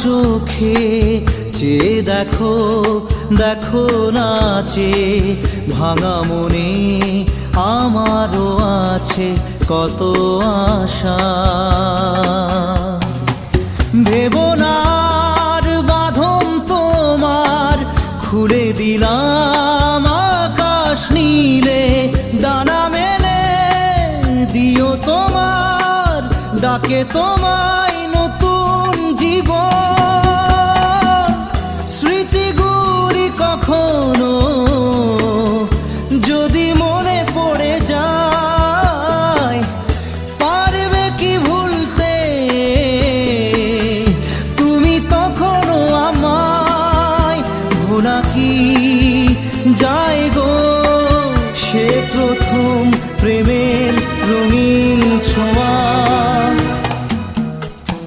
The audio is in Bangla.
চোখে চেয়ে দেখো, দেখো নাচে ভাঙা মনে আমারও আছে কত আশা। ভেবনার বাঁধন তোমার খুলে দিলাম আকাশ নীলে, ডানা মেলে দিও তোমার ডাকে তোমার